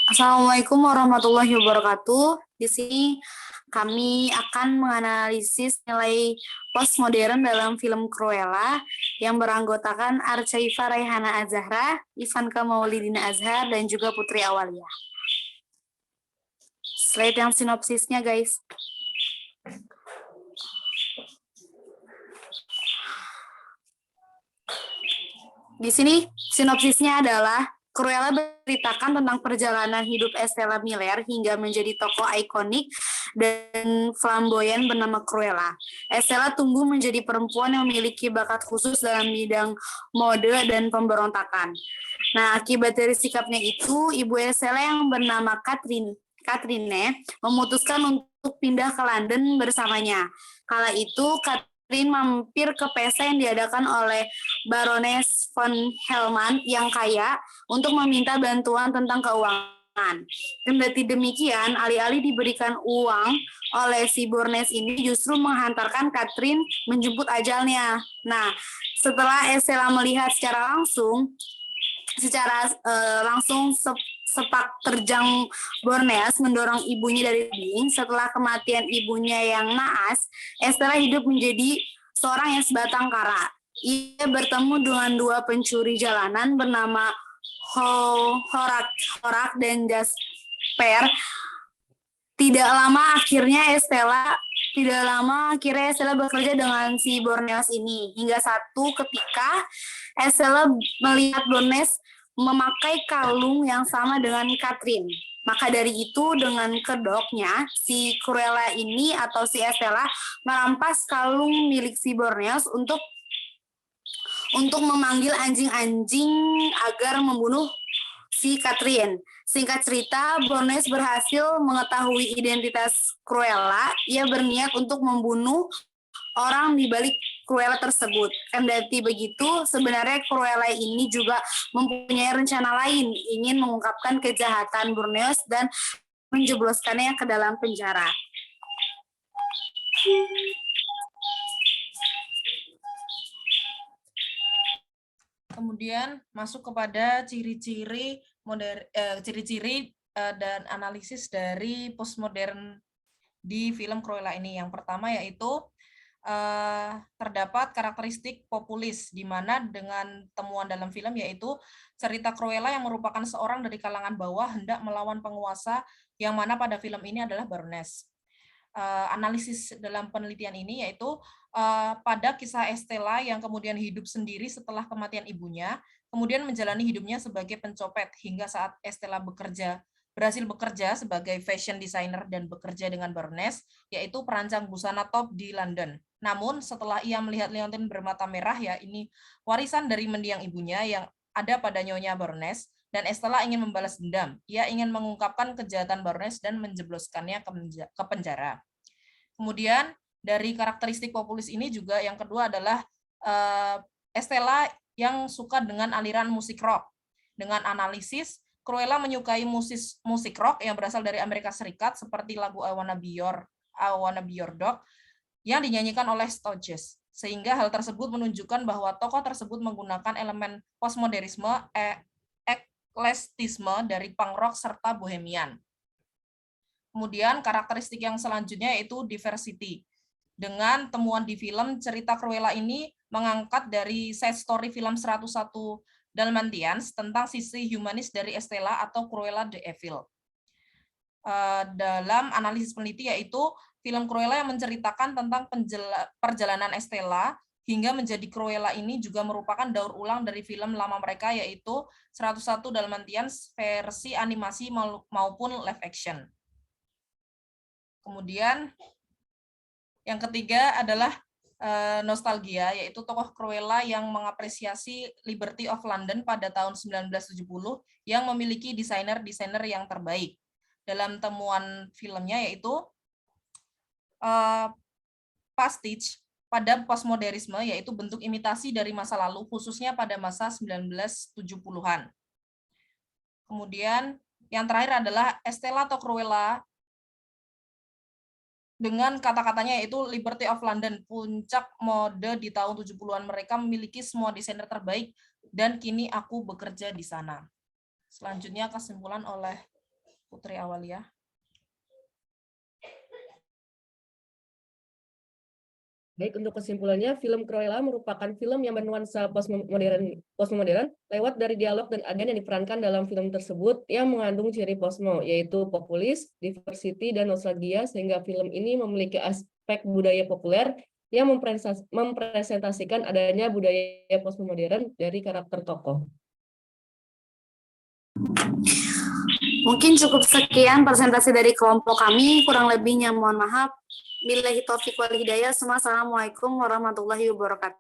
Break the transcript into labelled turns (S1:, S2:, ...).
S1: Assalamualaikum warahmatullahi wabarakatuh. Di sini kami akan menganalisis nilai postmodern dalam film Cruella yang beranggotakan Archaifa Raihana Azahra, Ivanka Maulidina Azhar, dan juga Putri Awalia. Slide yang sinopsisnya, guys. Di sini sinopsisnya adalah Cruella berceritakan tentang perjalanan hidup Estella Miller hingga menjadi tokoh ikonik dan flamboyan bernama Cruella. Estella tumbuh menjadi perempuan yang memiliki bakat khusus dalam bidang mode dan pemberontakan. Nah, akibat dari sikapnya itu, ibu Estella yang bernama Catherine memutuskan untuk pindah ke London bersamanya. Kala itu, Catherine mampir ke pesta yang diadakan oleh Baroness von Hellman yang kaya untuk meminta bantuan tentang keuangan. Kendati demikian, alih-alih diberikan uang oleh si Baroness ini justru menghantarkan Catherine menjemput ajalnya. Nah, setelah Estella melihat secara langsung sepak terjang Borneas mendorong ibunya dari tebing. Setelah kematian ibunya yang naas, Estella hidup menjadi seorang yang sebatang kara. Ia bertemu dengan dua pencuri jalanan bernama Horak dan Jasper. Tidak lama akhirnya Estella bekerja dengan si Borneas ini. Hingga satu ketika Estella melihat Borneas memakai kalung yang sama dengan Catherine. Maka dari itu dengan kedoknya si Cruella ini atau si Estella merampas kalung milik si Borneas untuk memanggil anjing-anjing agar membunuh si Catherine. Singkat cerita, Borneas berhasil mengetahui identitas Cruella. Ia berniat untuk membunuh orang di balik Cruella tersebut. Kendati begitu, sebenarnya Cruella ini juga mempunyai rencana lain, ingin mengungkapkan kejahatan Borneas dan menjebloskannya ke dalam penjara.
S2: Kemudian masuk kepada ciri-ciri dan analisis dari postmodern di film Cruella ini. Yang pertama yaitu terdapat karakteristik populis, di mana dengan temuan dalam film yaitu cerita Cruella yang merupakan seorang dari kalangan bawah hendak melawan penguasa yang mana pada film ini adalah Baroness. Analisis dalam penelitian ini yaitu pada kisah Estella yang kemudian hidup sendiri setelah kematian ibunya, kemudian menjalani hidupnya sebagai pencopet hingga saat Estella berhasil bekerja sebagai fashion designer dan bekerja dengan Baroness, yaitu perancang busana top di London. Namun setelah ia melihat liontin bermata merah, ya ini warisan dari mendiang ibunya yang ada pada nyonya Baroness, dan Estella ingin membalas dendam. Ia ingin mengungkapkan kejahatan Baroness dan menjebloskannya ke penjara. Kemudian dari karakteristik populis ini juga yang kedua adalah Estella yang suka dengan aliran musik rock. Dengan analisis, Cruella menyukai musik rock yang berasal dari Amerika Serikat seperti lagu I Wanna Be Your Dog yang dinyanyikan oleh Stooges. Sehingga hal tersebut menunjukkan bahwa tokoh tersebut menggunakan elemen postmodernisme, eklektisme dari punk rock serta bohemian. Kemudian karakteristik yang selanjutnya yaitu diversity. Dengan temuan di film, cerita Cruella ini mengangkat dari side story film 101 Dalmatians tentang sisi humanis dari Estella atau Cruella the Evil. Dalam analisis peneliti yaitu film Cruella yang menceritakan tentang perjalanan Estella hingga menjadi Cruella ini juga merupakan daur ulang dari film lama mereka yaitu 101 Dalmatians versi animasi maupun live action. Kemudian yang ketiga adalah nostalgia, yaitu tokoh Cruella yang mengapresiasi Liberty of London pada tahun 1970 yang memiliki desainer-desainer yang terbaik. Dalam temuan filmnya yaitu pastiche pada postmodernisme, yaitu bentuk imitasi dari masa lalu, khususnya pada masa 1970-an. Kemudian yang terakhir adalah Estella atau Cruella dengan kata-katanya yaitu Liberty of London, puncak mode di tahun 70-an. Mereka memiliki semua desainer terbaik dan kini aku bekerja di sana. Selanjutnya kesimpulan oleh Putri Awalia.
S3: Baik, untuk kesimpulannya, film Cruella merupakan film yang bernuansa postmodern lewat dari dialog dan adegan yang diperankan dalam film tersebut yang mengandung ciri postmo, yaitu populis, diversity, dan nostalgia, sehingga film ini memiliki aspek budaya populer yang mempresentasikan adanya budaya postmodern dari karakter tokoh.
S1: Mungkin cukup sekian presentasi dari kelompok kami, kurang lebihnya mohon maaf. Billahi taufiq wal hidayah. Assalamualaikum warahmatullahi wabarakatuh.